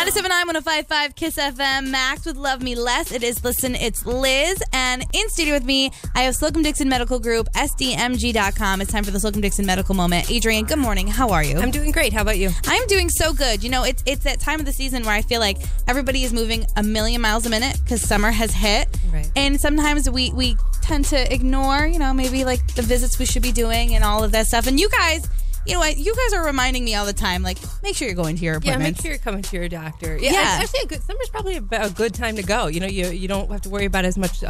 107.9, 105.5 KISS FM. Max with Love Me Less. It is Listen, it's Liz. And in studio with me, I have Slocum Dickson Medical Group, SDMG.com. It's time for the Slocum Dickson Medical Moment. Adrian, good morning. How are you? I'm doing great. How about you? I'm doing so good. You know, it's that time of the season where I feel like everybody is moving a million miles a minute because summer has hit. Right. And sometimes we tend to ignore, maybe like the visits we should be doing and all of that stuff. And you guys... You know what? You guys are reminding me all the time, like, make sure you're going to your appointments. Yeah, make sure you're coming to your doctor. Yeah. Actually, summer's probably a good time to go. You don't have to worry about as much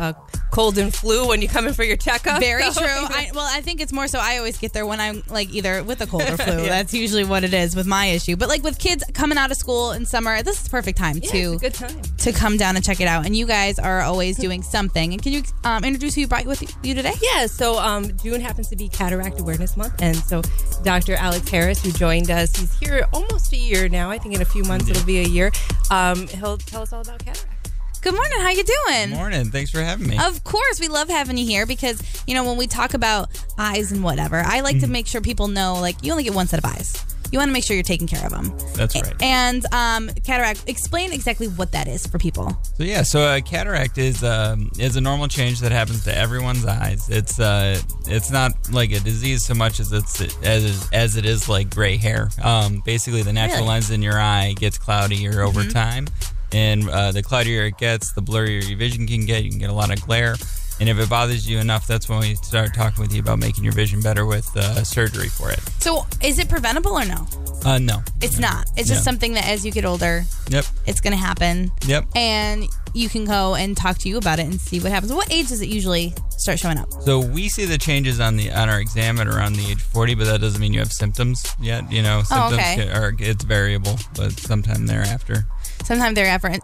cold and flu when you come in for your checkup. Very true. I think it's more so I always get there when I'm, like, either with a cold or flu. Yeah. That's usually what it is with my issue. But, like, with kids coming out of school in summer, this is the perfect time it's a good time to come down and check it out. And you guys are always doing something. And can you introduce who you brought with you today? Yeah, so June happens to be Cataract Awareness Month. And so Dr. Alex Harris, who joined us, he's here almost a year now. I think in a few months it'll be a year. He'll tell us all about cataract. Good morning. How you doing? Good morning. Thanks for having me. Of course. We love having you here because, when we talk about eyes and whatever, I like to make sure people know, like, you only get one set of eyes. You want to make sure you're taking care of them. That's right. And cataract, explain exactly what that is for people. So cataract is a normal change that happens to everyone's eyes. It's not like a disease so much as it is like gray hair. Basically, the natural lens in your eye gets cloudier over time, and the cloudier it gets, the blurrier your vision can get. You can get a lot of glare. And if it bothers you enough, that's when we start talking with you about making your vision better with surgery for it. So is it preventable or no? No. It's not. It's just something that as you get older, it's going to happen. Yep. And you can go and talk to you about it and see what happens. What age does it usually start showing up? So we see the changes on our exam at around the age 40, but that doesn't mean you have symptoms yet. It's variable, but sometime thereafter.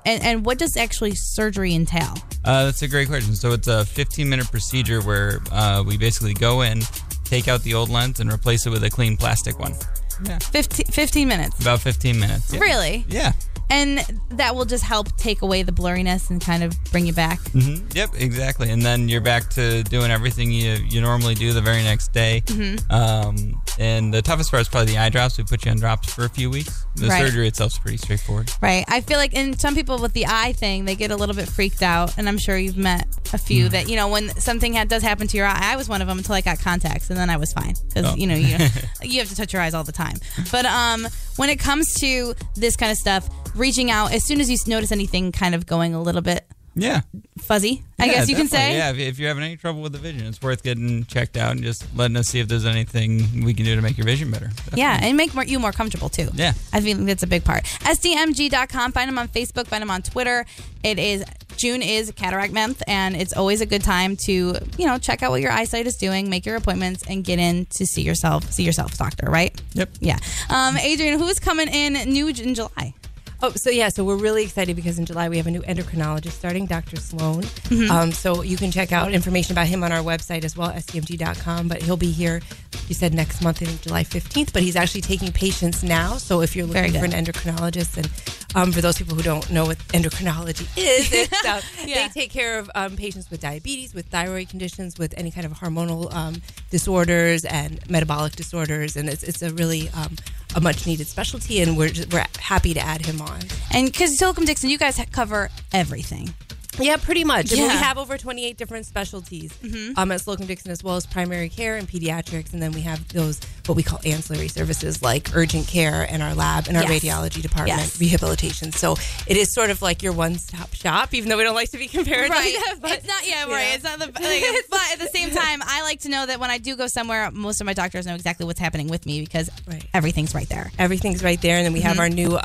And what does actually surgery entail? That's a great question. So it's a 15-minute procedure where we basically go in, take out the old lens, and replace it with a clean plastic one. Yeah. 15 minutes? About 15 minutes. Yeah. Really? Yeah. And that will just help take away the blurriness and kind of bring you back? Mm-hmm. Yep, exactly. And then you're back to doing everything you normally do the very next day. Mm-hmm. And the toughest part is probably the eye drops. We put you on drops for a few weeks. The surgery itself is pretty straightforward. Right. I feel like in some people with the eye thing, they get a little bit freaked out. And I'm sure you've met a few that, when something does happen to your eye, I was one of them until I got contacts. And then I was fine. Because, you have to touch your eyes all the time. But when it comes to this kind of stuff, reaching out as soon as you notice anything kind of going a little bit fuzzy, I guess you can say. Yeah, if you're having any trouble with the vision, it's worth getting checked out and just letting us see if there's anything we can do to make your vision better. Definitely. Yeah, and make you more comfortable too. Yeah. I think that's a big part. SDMG.com. Find them on Facebook. Find them on Twitter. June is Cataract Month, and it's always a good time to, check out what your eyesight is doing, make your appointments, and get in to see yourself, doctor, right? Yep. Yeah. Adrian, who is coming in new in July? So we're really excited because in July we have a new endocrinologist starting, Dr. Sloan. Mm-hmm. So you can check out information about him on our website as well, sdmg.com. But he'll be here, you said next month, I think July 15th. But he's actually taking patients now. So if you're looking for an endocrinologist, and for those people who don't know what endocrinology is, they take care of patients with diabetes, with thyroid conditions, with any kind of hormonal disorders and metabolic disorders. And it's a really a much needed specialty, and we're happy to add him on. And because Slocum Dickson, you guys cover everything. Yeah, pretty much. Yeah. We have over 28 different specialties at Slocum Dickson, as well as primary care and pediatrics, and then we have those what we call ancillary services like urgent care and our lab and our radiology department, rehabilitation. So it is sort of like your one-stop shop, even though we don't like to be compared right. like that. But, it's not, right. It's not but at the same time, I like to know that when I do go somewhere, most of my doctors know exactly what's happening with me because everything's right there. Everything's right there, and then we have our new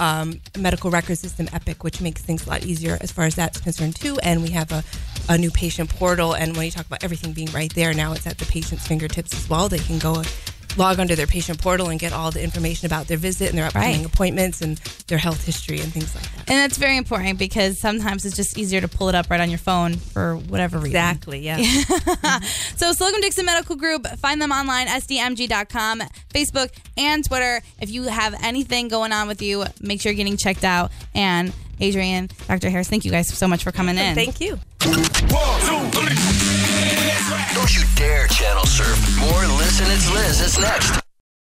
medical record system, Epic, which makes things a lot easier as far as that's concerned too. And we have a new patient portal, and when you talk about everything being right there, now it's at the patient's fingertips as well. They can go log onto their patient portal and get all the information about their visit and their upcoming appointments and their health history and things like that. And that's very important because sometimes it's just easier to pull it up right on your phone for whatever reason. Exactly, yeah. So Slocum Dickson Medical Group, find them online, sdmg.com, Facebook, and Twitter. If you have anything going on with you, make sure you're getting checked out. And Adrian, Dr. Harris, thank you guys so much for coming in. Thank you. 1, 2, 3. Don't you dare channel surf. More Listen It's Liz is next.